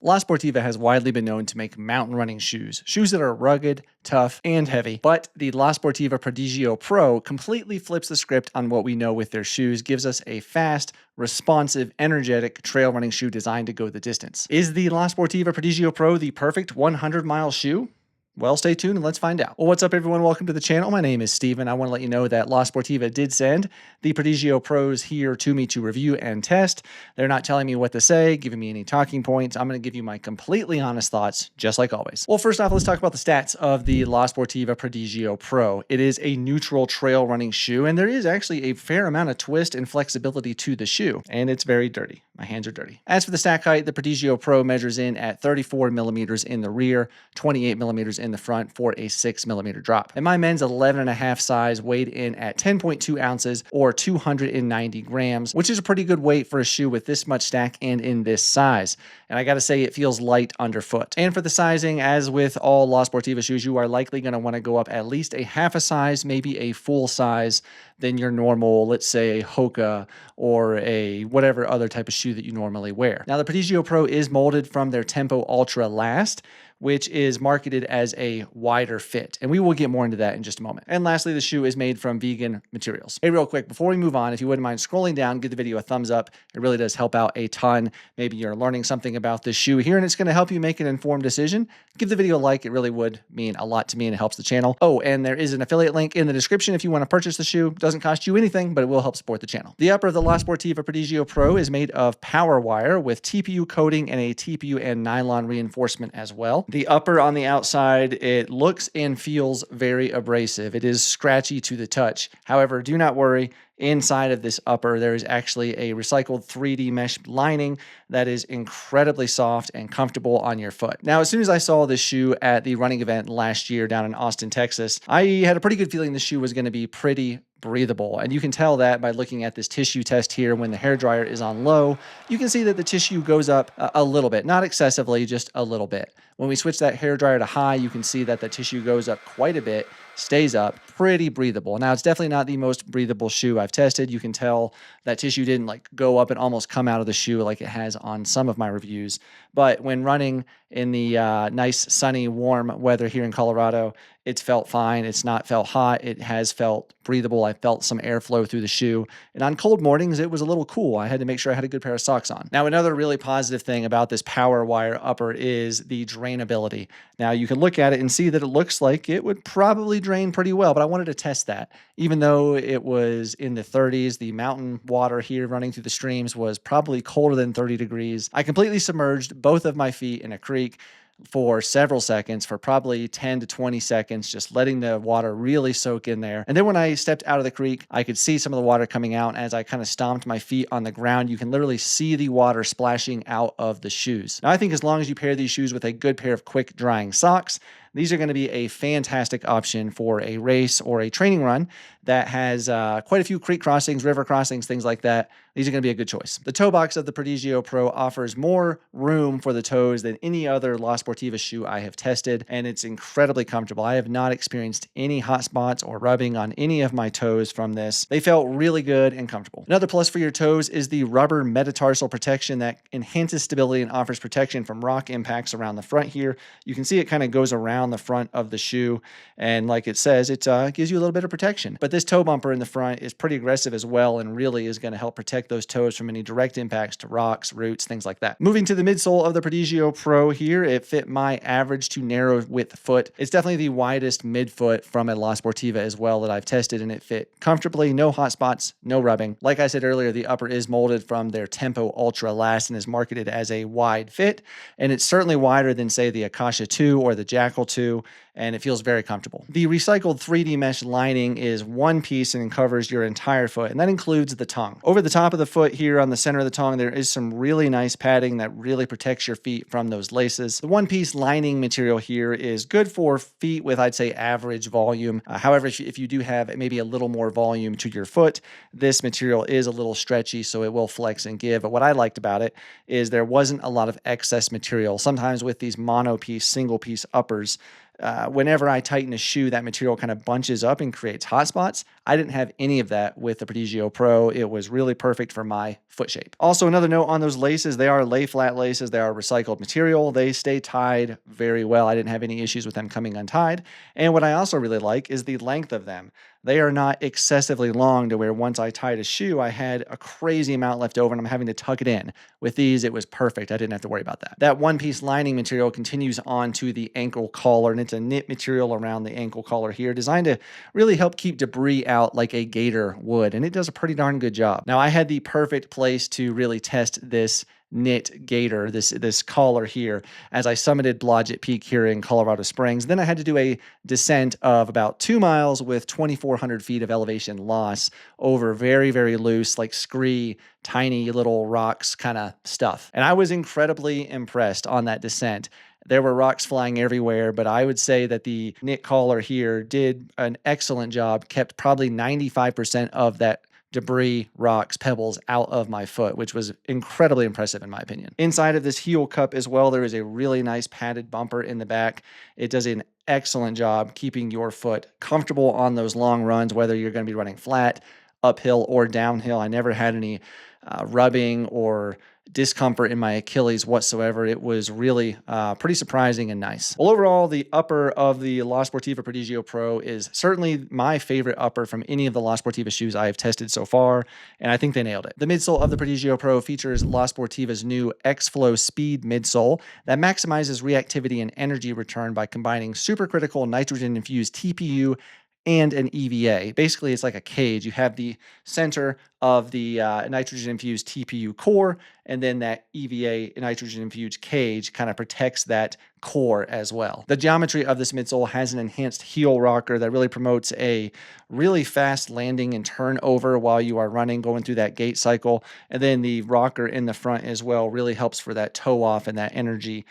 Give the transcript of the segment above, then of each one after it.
La Sportiva has widely been known to make mountain running shoes that are rugged, tough, and heavy. But the La Sportiva Prodigio Pro completely flips the script on what we know with their shoes, gives us a fast, responsive, energetic trail running shoe designed to go the distance. Is the La Sportiva Prodigio Pro the perfect 100-mile shoe? Well, stay tuned and let's find out. Well, what's up, everyone? Welcome to the channel. My name is Steven. I want to let you know that La Sportiva did send the Prodigio Pros here to me to review and test. They're not telling me what to say, giving me any talking points. I'm going to give you my completely honest thoughts, just like always. Well, first off, let's talk about the stats of the La Sportiva Prodigio Pro. It is a neutral trail running shoe, and there is actually a fair amount of twist and flexibility to the shoe, and it's very dirty. My hands are dirty. As for the stack height, the Prodigio Pro measures in at 34 millimeters in the rear, 28 millimeters in the front for a 6 millimeter drop. And my men's 11.5 size weighed in at 10.2 ounces or 290 grams, which is a pretty good weight for a shoe with this much stack and in this size. And I gotta say, it feels light underfoot. And for the sizing, as with all La Sportiva shoes, you are likely gonna wanna go up at least a half a size, maybe a full size than your normal, let's say a Hoka or a whatever other type of shoe that you normally wear. Now, the Prodigio Pro is molded from their Tempo Ultra Last, which is marketed as a wider fit. And we will get more into that in just a moment. And lastly, the shoe is made from vegan materials. Hey, real quick, before we move on, if you wouldn't mind scrolling down, give the video a thumbs up. It really does help out a ton. Maybe you're learning something about this shoe here and it's gonna help you make an informed decision. Give the video a like. It really would mean a lot to me and it helps the channel. Oh, and there is an affiliate link in the description if you wanna purchase the shoe. It doesn't cost you anything, but it will help support the channel. The upper of the La Sportiva Prodigio Pro is made of power wire with TPU coating and a TPU and nylon reinforcement as well. The upper on the outside, it looks and feels very abrasive. It is scratchy to the touch. However, do not worry. Inside of this upper, there is actually a recycled 3D mesh lining that is incredibly soft and comfortable on your foot. Now, as soon as I saw this shoe at the running event last year down in Austin, Texas, I had a pretty good feeling the shoe was going to be pretty breathable. And you can tell that by looking at this tissue test here. When the hairdryer is on low, you can see that the tissue goes up a little bit, not excessively, just a little bit. When we switch that hairdryer to high, you can see that the tissue goes up quite a bit, stays up, pretty breathable. Now, it's definitely not the most breathable shoe I've tested. You can tell that tissue didn't like go up and almost come out of the shoe like it has on some of my reviews. But when running in the nice, sunny, warm weather here in Colorado, it's felt fine. It's not felt hot. It has felt breathable. I felt some airflow through the shoe. And on cold mornings, it was a little cool. I had to make sure I had a good pair of socks on. Now, another really positive thing about this power wire upper is the drainability. Now, you can look at it and see that it looks like it would probably drain pretty well, but I wanted to test that. Even though it was in the 30s, the mountain water here running through the streams was probably colder than 30 degrees. I completely submerged both of my feet in a creek for several seconds, for probably 10 to 20 seconds, just letting the water really soak in there. And then when I stepped out of the creek, I could see some of the water coming out. As I kind of stomped my feet on the ground, you can literally see the water splashing out of the shoes. Now, I think as long as you pair these shoes with a good pair of quick drying socks, these are going to be a fantastic option for a race or a training run that has quite a few creek crossings, river crossings, things like that. These are going to be a good choice. The toe box of the Prodigio Pro offers more room for the toes than any other La Sportiva shoe I have tested, and it's incredibly comfortable. I have not experienced any hot spots or rubbing on any of my toes from this. They felt really good and comfortable. Another plus for your toes is the rubber metatarsal protection that enhances stability and offers protection from rock impacts around the front here. You can see it kind of goes around the front of the shoe, and like it says, it gives you a little bit of protection. But this toe bumper in the front is pretty aggressive as well, and really is going to help protect those toes from any direct impacts to rocks, roots, things like that. Moving to the midsole of the Prodigio Pro here, it fit my average to narrow width foot. It's definitely the widest midfoot from a La Sportiva as well that I've tested, and it fit comfortably. No hot spots, no rubbing. Like I said earlier, the upper is molded from their Tempo Ultra Last and is marketed as a wide fit, and it's certainly wider than, say, the Akasha 2 or the Jackal 2, and it feels very comfortable. The recycled 3D mesh lining is one piece and covers your entire foot, and that includes the tongue. Over the top of the foot here on the center of the tongue, there is some really nice padding that really protects your feet from those laces. The one-piece lining material here is good for feet with, I'd say, average volume. However, if you do have maybe a little more volume to your foot, this material is a little stretchy, so it will flex and give. But what I liked about it is there wasn't a lot of excess material. Sometimes with these mono-piece, single-piece uppers, whenever I tighten a shoe, that material kind of bunches up and creates hot spots. I didn't have any of that with the Prodigio Pro. It was really perfect for my foot shape. Also, another note on those laces, they are lay flat laces. They are recycled material. They stay tied very well. I didn't have any issues with them coming untied. And what I also really like is the length of them. They are not excessively long to where once I tied a shoe, I had a crazy amount left over and I'm having to tuck it in. With these, it was perfect. I didn't have to worry about that. That one-piece lining material continues on to the ankle collar, and it's a knit material around the ankle collar here, designed to really help keep debris out like a gaiter would, and it does a pretty darn good job. Now, I had the perfect place to really test this knit gaiter, this collar here, as I summited Blodgett Peak here in Colorado Springs. Then I had to do a descent of about 2 miles with 2,400 feet of elevation loss over very, very loose, like scree, tiny little rocks kind of stuff. And I was incredibly impressed on that descent. There were rocks flying everywhere, but I would say that the knit collar here did an excellent job, kept probably 95% of that debris, rocks, pebbles out of my foot, which was incredibly impressive in my opinion. Inside of this heel cup as well, there is a really nice padded bumper in the back. It does an excellent job keeping your foot comfortable on those long runs, whether you're going to be running flat, uphill, or downhill. I never had any rubbing or discomfort in my Achilles whatsoever. It was really pretty surprising and nice. Well, overall, the upper of the La Sportiva Prodigio Pro is certainly my favorite upper from any of the La Sportiva shoes I have tested so far, and I think they nailed it. The midsole of the Prodigio Pro features La Sportiva's new X-Flow Speed midsole that maximizes reactivity and energy return by combining supercritical nitrogen-infused TPU and an EVA. Basically, it's like a cage. You have the center of the nitrogen-infused TPU core, and then that EVA nitrogen-infused cage kind of protects that core as well. The geometry of this midsole has an enhanced heel rocker that really promotes a really fast landing and turnover while you are running, going through that gait cycle. And then the rocker in the front as well really helps for that toe off and that energy.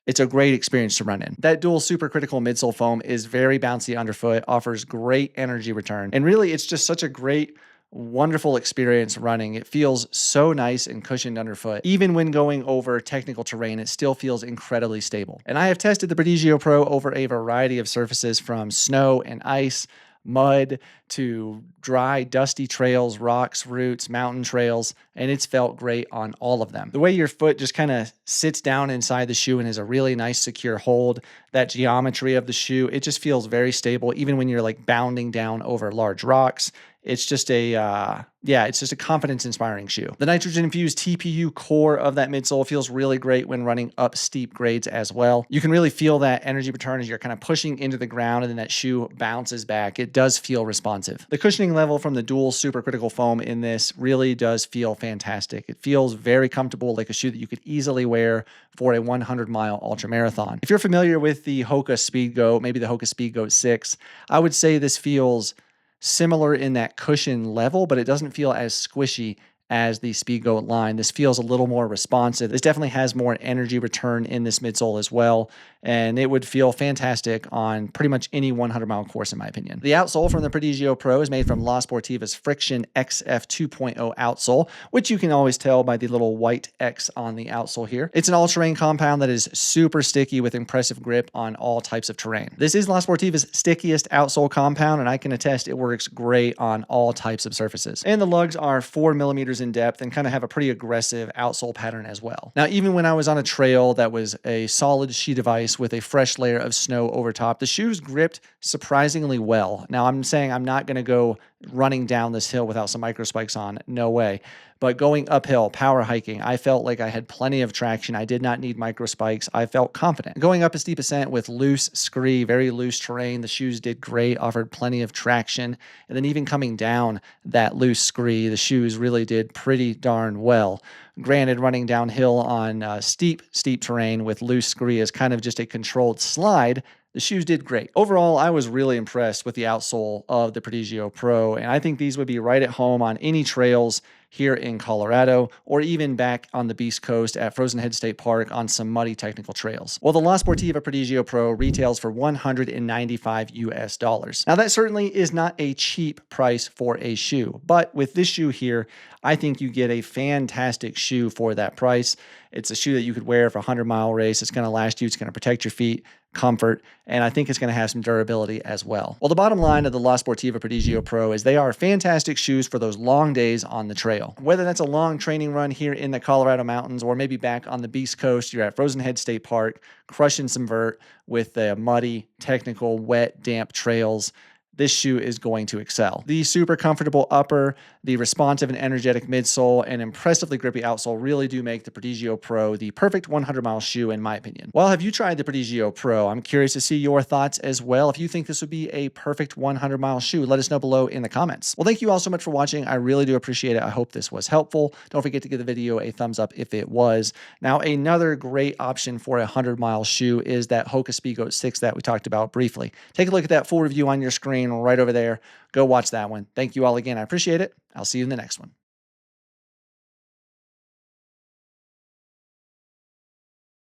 It's a great experience to run in. That dual supercritical midsole foam is very bouncy underfoot, offers great energy return, and really it's just such a great, wonderful experience running. It feels so nice and cushioned underfoot. Even when going over technical terrain, it still feels incredibly stable. And I have tested the Prodigio Pro over a variety of surfaces from snow and ice, mud to dry, dusty trails, rocks, roots, mountain trails, and it's felt great on all of them. The way your foot just kind of sits down inside the shoe and has a really nice secure hold, that geometry of the shoe, it just feels very stable even when you're like bounding down over large rocks. It's just it's just a confidence-inspiring shoe. The nitrogen-infused TPU core of that midsole feels really great when running up steep grades as well. You can really feel that energy return as you're kind of pushing into the ground and then that shoe bounces back. It does feel responsive. The cushioning level from the dual supercritical foam in this really does feel fantastic. It feels very comfortable, like a shoe that you could easily wear for a 100-mile ultramarathon. If you're familiar with the Hoka Speedgoat, maybe the Hoka Speedgoat 6, I would say this feels similar in that cushion level, but it doesn't feel as squishy as the Speedgoat line. This feels a little more responsive. This definitely has more energy return in this midsole as well, and it would feel fantastic on pretty much any 100-mile course in my opinion. The outsole from the Prodigio Pro is made from La Sportiva's Friction XF 2.0 outsole, which you can always tell by the little white X on the outsole here. It's an all-terrain compound that is super sticky with impressive grip on all types of terrain. This is La Sportiva's stickiest outsole compound, and I can attest it works great on all types of surfaces. And the lugs are 4 millimeters in depth and kind of have a pretty aggressive outsole pattern as well. Now, even when I was on a trail that was a solid sheet of ice with a fresh layer of snow over top, the shoes gripped surprisingly well. Now, I'm saying I'm not going to go running down this hill without some micro spikes on. No way. But going uphill, power hiking, I felt like I had plenty of traction. I did not need micro spikes. I felt confident. Going up a steep ascent with loose scree, very loose terrain, the shoes did great, offered plenty of traction. And then even coming down that loose scree, the shoes really did pretty darn well. Granted, running downhill on steep terrain with loose scree is kind of just a controlled slide. The shoes did great. Overall, I was really impressed with the outsole of the Prodigio Pro, and I think these would be right at home on any trails here in Colorado, or even back on the Beast Coast at Frozen Head State Park on some muddy technical trails. Well, the La Sportiva Prodigio Pro retails for $195 US. Now, that certainly is not a cheap price for a shoe, but with this shoe here, I think you get a fantastic shoe for that price. It's a shoe that you could wear for a 100-mile race. It's going to last you. It's going to protect your feet, comfort, and I think it's going to have some durability as well. Well, the bottom line of the La Sportiva Prodigio Pro is they are fantastic shoes for those long days on the trail. Whether that's a long training run here in the Colorado mountains or maybe back on the East Coast, you're at Frozen Head State Park, crushing some vert with the muddy, technical, wet, damp trails, this shoe is going to excel. The super comfortable upper, the responsive and energetic midsole, and impressively grippy outsole really do make the Prodigio Pro the perfect 100-mile shoe in my opinion. Well, have you tried the Prodigio Pro? I'm curious to see your thoughts as well. If you think this would be a perfect 100-mile shoe, let us know below in the comments. Well, thank you all so much for watching. I really do appreciate it. I hope this was helpful. Don't forget to give the video a thumbs up if it was. Now, another great option for a 100-mile shoe is that Hoka Speedgoat 6 that we talked about briefly. Take a look at that full review on your screen right over there. Go watch that one. Thank you all again. I appreciate it. I'll see you in the next one.